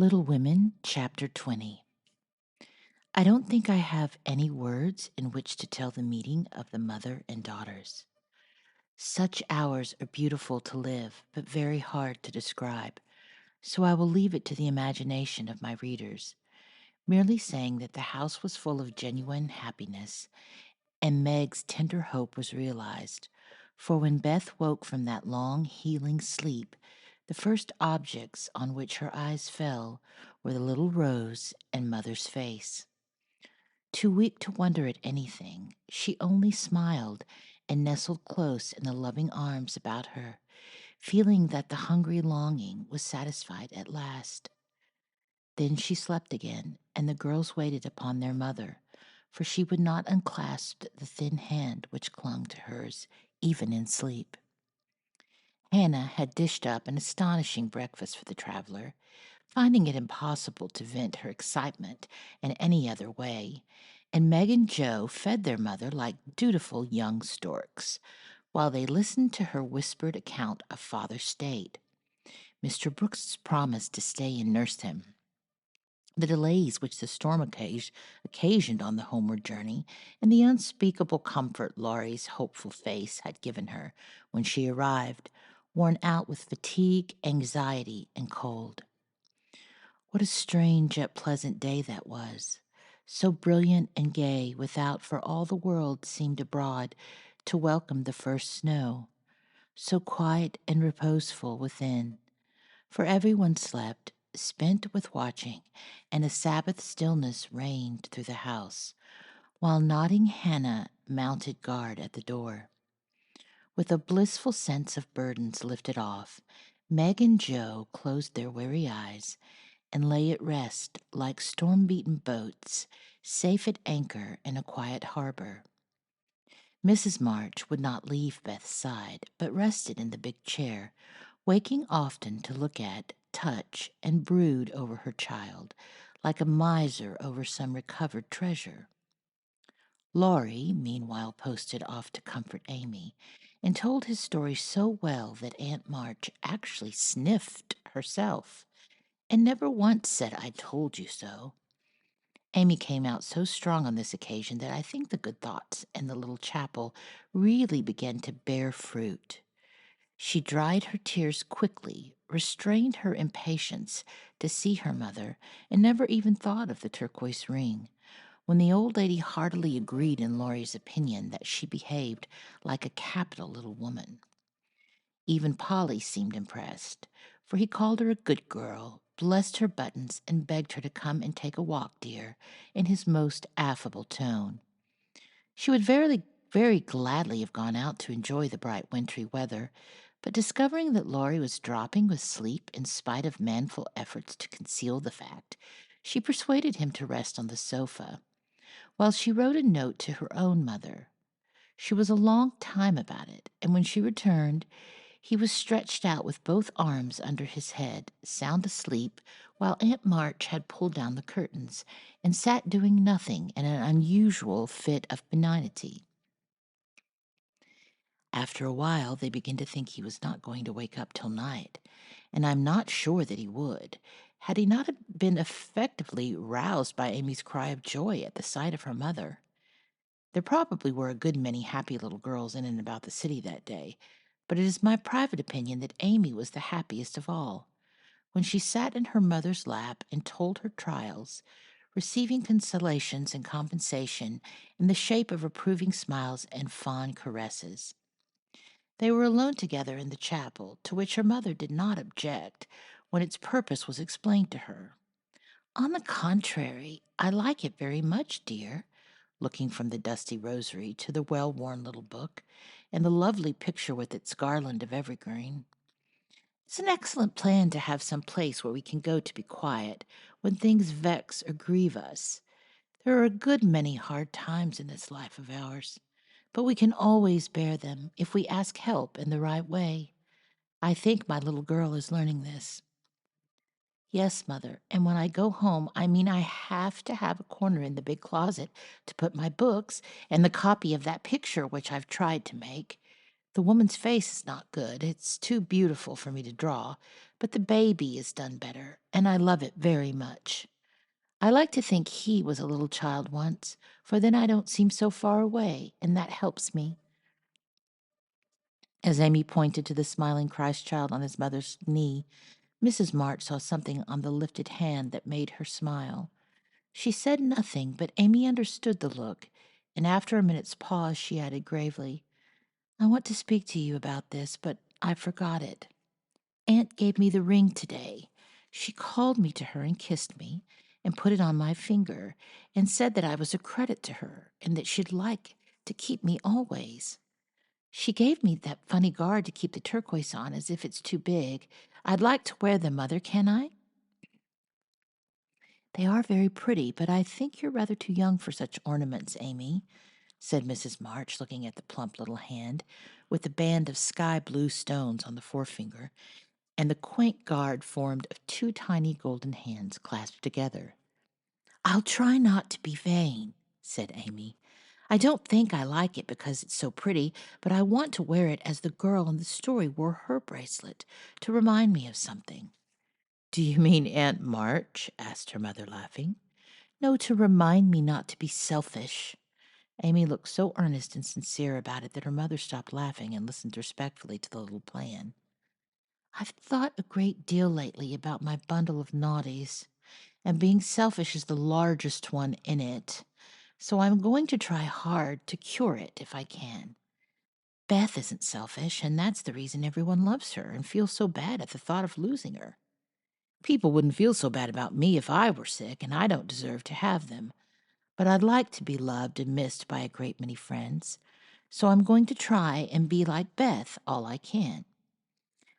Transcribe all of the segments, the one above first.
Little Women, Chapter 20. I don't think I have any words in which to tell the meeting of the mother and daughters. Such hours are beautiful to live, but very hard to describe, so I will leave it to the imagination of my readers, merely saying that the house was full of genuine happiness, and Meg's tender hope was realized. For when Beth woke from that long, healing sleep, the first objects on which her eyes fell were the little rose and mother's face. Too weak to wonder at anything, she only smiled and nestled close in the loving arms about her, feeling that the hungry longing was satisfied at last. Then she slept again, and the girls waited upon their mother, for she would not unclasp the thin hand which clung to hers, even in sleep. Hannah had dished up an astonishing breakfast for the traveler, finding it impossible to vent her excitement in any other way, and Meg and Joe fed their mother like dutiful young storks, while they listened to her whispered account of father's state. Mr. Brooks's promise to stay and nurse him, the delays which the storm occasioned on the homeward journey, and the unspeakable comfort Laurie's hopeful face had given her when she arrived, worn out with fatigue, anxiety, and cold. What a strange yet pleasant day that was, so brilliant and gay without for all the world seemed abroad to welcome the first snow, so quiet and reposeful within, for everyone slept, spent with watching, and a Sabbath stillness reigned through the house, while nodding Hannah mounted guard at the door. With a blissful sense of burdens lifted off, Meg and Joe closed their weary eyes and lay at rest like storm-beaten boats, safe at anchor in a quiet harbor. Mrs. March would not leave Beth's side, but rested in the big chair, waking often to look at, touch, and brood over her child, like a miser over some recovered treasure. Laurie, meanwhile, posted off to comfort Amy, and told his story so well that Aunt March actually sniffed herself, and never once said, "I told you so." Amy came out so strong on this occasion that I think the good thoughts in the little chapel really began to bear fruit. She dried her tears quickly, restrained her impatience to see her mother, and never even thought of the turquoise ring, when the old lady heartily agreed in Laurie's opinion that she behaved like a capital little woman. Even Polly seemed impressed, for he called her a good girl, blessed her buttons, and begged her to come and take a walk, dear, in his most affable tone. She would very gladly have gone out to enjoy the bright wintry weather, but discovering that Laurie was dropping with sleep in spite of manful efforts to conceal the fact, she persuaded him to rest on the sofa, while she wrote a note to her own mother. She was a long time about it, and when she returned, he was stretched out with both arms under his head, sound asleep, while Aunt March had pulled down the curtains and sat doing nothing in an unusual fit of benignity. After a while, they began to think he was not going to wake up till night, and I'm not sure that he would, had he not been effectively roused by Amy's cry of joy at the sight of her mother. There probably were a good many happy little girls in and about the city that day, but it is my private opinion that Amy was the happiest of all. When she sat in her mother's lap and told her trials, receiving consolations and compensation in the shape of approving smiles and fond caresses. They were alone together in the chapel, to which her mother did not object when its purpose was explained to her. "On the contrary, I like it very much, dear," looking from the dusty rosary to the well-worn little book and the lovely picture with its garland of evergreen. "It's an excellent plan to have some place where we can go to be quiet when things vex or grieve us. There are a good many hard times in this life of ours, but we can always bear them if we ask help in the right way. I think my little girl is learning this." "Yes, Mother, and when I go home, I mean I have to have a corner in the big closet to put my books and the copy of that picture which I've tried to make. The woman's face is not good. It's too beautiful for me to draw, but the baby is done better, and I love it very much. I like to think he was a little child once, for then I don't seem so far away, and that helps me." As Amy pointed to the smiling Christ child on his mother's knee, Mrs. March saw something on the lifted hand that made her smile. She said nothing, but Amy understood the look, and after a minute's pause, she added gravely, "I want to speak to you about this, but I forgot it. Aunt gave me the ring today. She called me to her and kissed me and put it on my finger and said that I was a credit to her and that she'd like to keep me always. She gave me that funny guard to keep the turquoise on as if it's too big. I'd like to wear them, Mother, can I?" "They are very pretty, but I think you're rather too young for such ornaments, Amy," said Mrs. March, looking at the plump little hand with the band of sky blue stones on the forefinger and the quaint guard formed of two tiny golden hands clasped together. "I'll try not to be vain," said Amy. "I don't think I like it because it's so pretty, but I want to wear it as the girl in the story wore her bracelet to remind me of something." "Do you mean Aunt March?" asked her mother, laughing. "No, to remind me not to be selfish." Amy looked so earnest and sincere about it that her mother stopped laughing and listened respectfully to the little plan. "I've thought a great deal lately about my bundle of naughties, and being selfish is the largest one in it. So I'm going to try hard to cure it if I can. Beth isn't selfish, and that's the reason everyone loves her and feels so bad at the thought of losing her. People wouldn't feel so bad about me if I were sick, and I don't deserve to have them. But I'd like to be loved and missed by a great many friends. So I'm going to try and be like Beth all I can.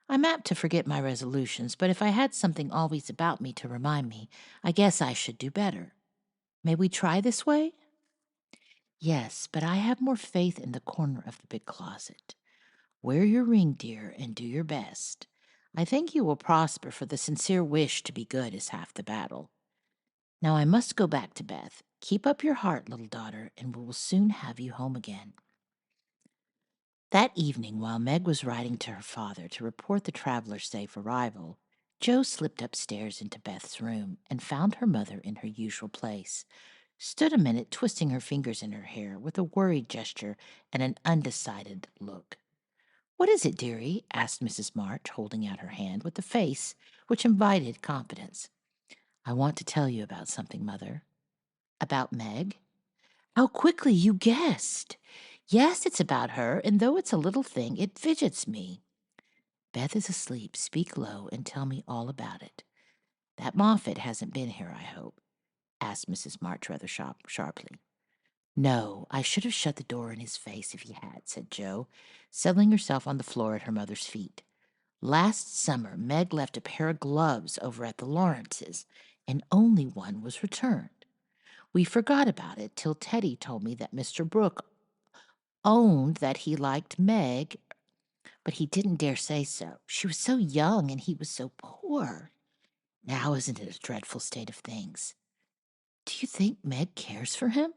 I'm apt to forget my resolutions, but if I had something always about me to remind me, I guess I should do better. May we try this way?" "Yes, but I have more faith in the corner of the big closet. Wear your ring, dear, and do your best. I think you will prosper, for the sincere wish to be good is half the battle. Now I must go back to Beth. Keep up your heart, little daughter, and we will soon have you home again." That evening, while Meg was writing to her father to report the traveler's safe arrival, Jo slipped upstairs into Beth's room and found her mother in her usual place, stood a minute twisting her fingers in her hair with a worried gesture and an undecided look. "What is it, dearie?" asked Mrs. March, holding out her hand with a face which invited confidence. "I want to tell you about something, Mother." "About Meg?" "How quickly you guessed! Yes, it's about her, and though it's a little thing, it fidgets me." "Beth is asleep. Speak low and tell me all about it. That Moffat hasn't been here, I hope?" asked Mrs. March rather sharply. "No, I should have shut the door in his face if he had," said Jo, settling herself on the floor at her mother's feet. "Last summer, Meg left a pair of gloves over at the Lawrences, and only one was returned. We forgot about it till Teddy told me that Mr. Brooke owned that he liked Meg, but he didn't dare say so. She was so young and he was so poor. Now isn't it a dreadful state of things?" "Do you think Meg cares for him?"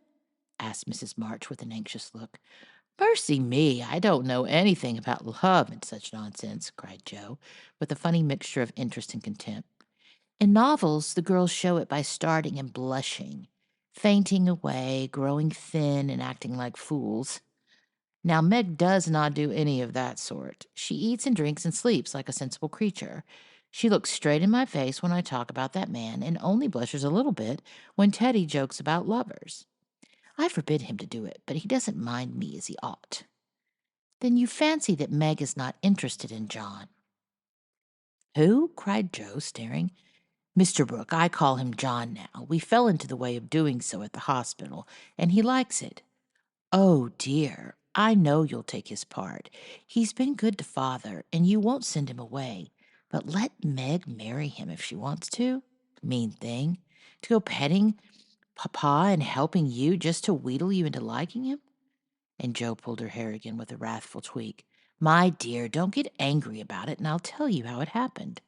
asked Mrs. March with an anxious look. "Mercy me, I don't know anything about love and such nonsense," cried Jo, with a funny mixture of interest and contempt. "In novels, the girls show it by starting and blushing, fainting away, growing thin, and acting like fools. Now, Meg does not do any of that sort. She eats and drinks and sleeps like a sensible creature. She looks straight in my face when I talk about that man and only blushes a little bit when Teddy jokes about lovers. I forbid him to do it, but he doesn't mind me as he ought." "Then you fancy that Meg is not interested in John?" "Who?" cried Jo, staring. "Mr. Brooke. I call him John now. We fell into the way of doing so at the hospital, and he likes it. Oh, dear, I know you'll take his part. He's been good to Father, and you won't send him away. But let Meg marry him if she wants to. Mean thing. To go petting Papa and helping you just to wheedle you into liking him." And Jo pulled her hair again with a wrathful tweak. "My dear, don't get angry about it, and I'll tell you how it happened.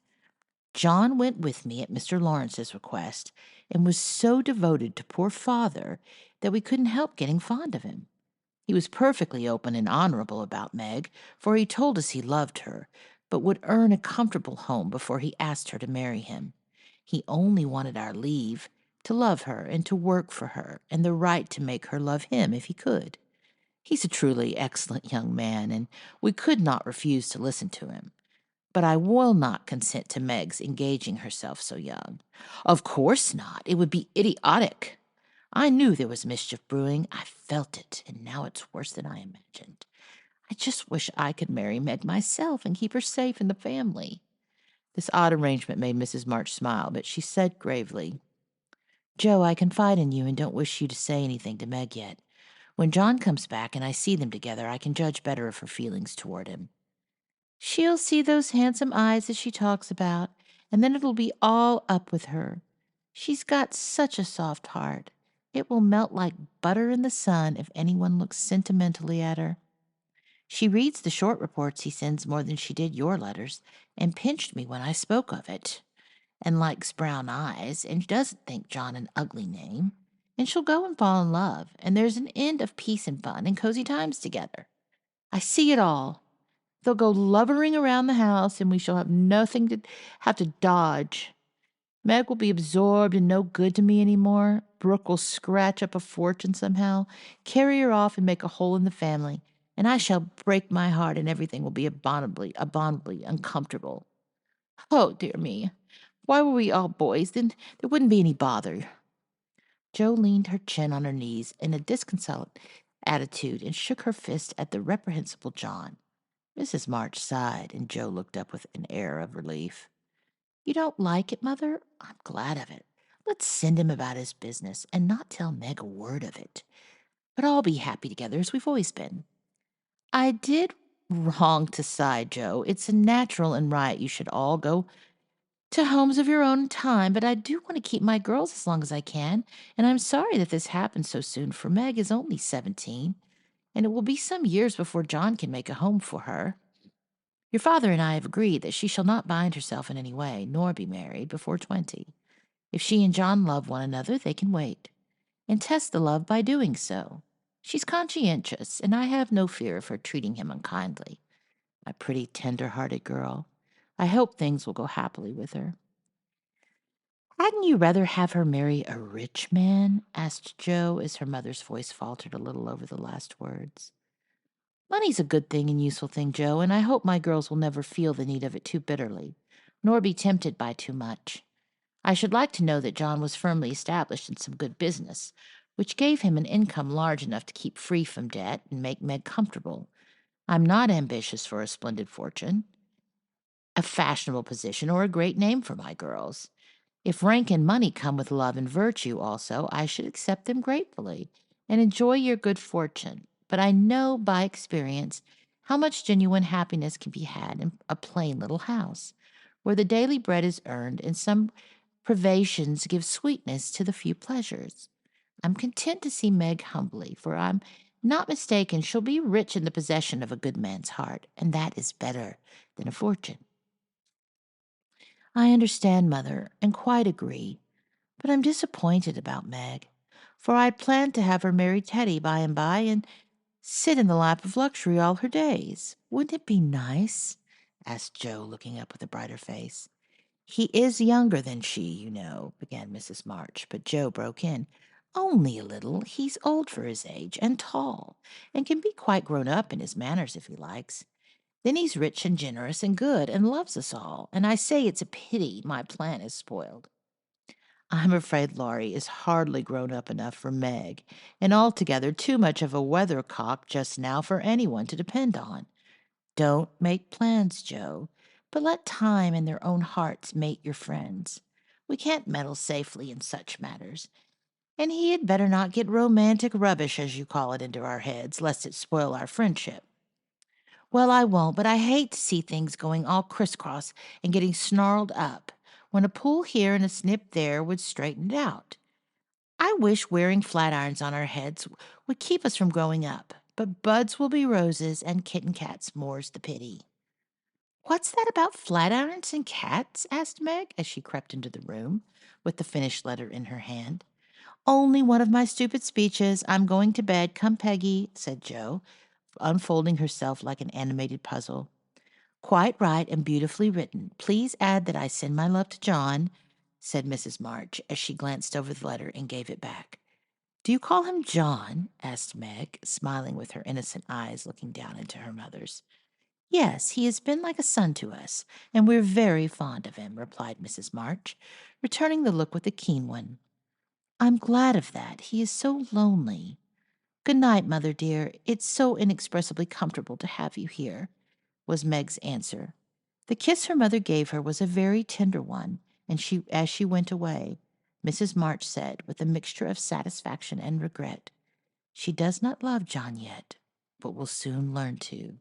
John went with me at Mr. Lawrence's request and was so devoted to poor Father that we couldn't help getting fond of him. He was perfectly open and honorable about Meg, for he told us he loved her, but would earn a comfortable home before he asked her to marry him. He only wanted our leave to love her and to work for her, and the right to make her love him if he could. He's a truly excellent young man, and we could not refuse to listen to him. But I will not consent to Meg's engaging herself so young. Of course not. It would be idiotic. I knew there was mischief brewing. I felt it, and now it's worse than I imagined. I just wish I could marry Meg myself and keep her safe in the family. This odd arrangement made Mrs. March smile, but she said gravely, Joe, I confide in you and don't wish you to say anything to Meg yet. When John comes back and I see them together, I can judge better of her feelings toward him. She'll see those handsome eyes that she talks about, and then it'll be all up with her. She's got such a soft heart. It will melt like butter in the sun if anyone looks sentimentally at her. She reads the short reports he sends more than she did your letters, and pinched me when I spoke of it, and likes brown eyes, and doesn't think John an ugly name. And she'll go and fall in love, and there's an end of peace and fun and cozy times together. I see it all. They'll go lovering around the house, and we shall have nothing to have to dodge. Meg will be absorbed and no good to me any more. Brooke will scratch up a fortune somehow, carry her off, and make a hole in the family. And I shall break my heart, and everything will be abominably uncomfortable. Oh, dear me. Why were we all boys? Then there wouldn't be any bother. Jo leaned her chin on her knees in a disconsolate attitude and shook her fist at the reprehensible John. Mrs. March sighed, and Jo looked up with an air of relief. You don't like it, Mother? I'm glad of it. Let's send him about his business and not tell Meg a word of it. But all be happy together as we've always been. I did wrong to sigh, Jo. It's natural and right you should all go to homes of your own time, but I do want to keep my girls as long as I can, and I'm sorry that this happened so soon, for Meg is only 17, and it will be some years before John can make a home for her. Your father and I have agreed that she shall not bind herself in any way, nor be married before 20. If she and John love one another, they can wait, and test the love by doing so. She's conscientious, and I have no fear of her treating him unkindly. My pretty, tender-hearted girl. I hope things will go happily with her. Hadn't you rather have her marry a rich man? Asked Jo, as her mother's voice faltered a little over the last words. Money's a good thing and useful thing, Jo, and I hope my girls will never feel the need of it too bitterly, nor be tempted by too much. I should like to know that John was firmly established in some good business, which gave him an income large enough to keep free from debt and make Meg comfortable. I'm not ambitious for a splendid fortune, a fashionable position, or a great name for my girls. If rank and money come with love and virtue also, I should accept them gratefully and enjoy your good fortune. But I know by experience how much genuine happiness can be had in a plain little house, where the daily bread is earned and some privations give sweetness to the few pleasures. I'm content to see Meg humbly, for I'm not mistaken she'll be rich in the possession of a good man's heart, and that is better than a fortune. I understand, Mother, and quite agree. But I'm disappointed about Meg, for I'd planned to have her marry Teddy by and by and sit in the lap of luxury all her days. Wouldn't it be nice? Asked Jo, looking up with a brighter face. He is younger than she, you know, began Mrs. March, but Jo broke in. Only a little. He's old for his age and tall, and can be quite grown up in his manners if he likes. Then he's rich and generous and good and loves us all, and I say it's a pity my plan is spoiled. I'm afraid Laurie is hardly grown up enough for Meg, and altogether too much of a weathercock just now for anyone to depend on. Don't make plans, Jo, but let time and their own hearts mate your friends. We can't meddle safely in such matters, and he had better not get romantic rubbish, as you call it, into our heads, lest it spoil our friendship. Well, I won't, but I hate to see things going all crisscross and getting snarled up, when a pull here and a snip there would straighten it out. I wish wearing flat irons on our heads would keep us from growing up, but buds will be roses and kitten cats more's the pity. What's that about flat irons and cats? Asked Meg as she crept into the room with the finished letter in her hand. Only one of my stupid speeches. I'm going to bed. Come, Peggy, said Jo, unfolding herself like an animated puzzle. Quite right and beautifully written. Please add that I send my love to John, said Mrs. March as she glanced over the letter and gave it back. Do you call him John? Asked Meg, smiling with her innocent eyes looking down into her mother's. Yes, he has been like a son to us, and we're very fond of him, replied Mrs. March, returning the look with a keen one. I'm glad of that. He is so lonely. Good night, Mother dear. It's so inexpressibly comfortable to have you here, was Meg's answer. The kiss her mother gave her was a very tender one, and as she went away, Mrs. March said, with a mixture of satisfaction and regret, she does not love John yet, but will soon learn to.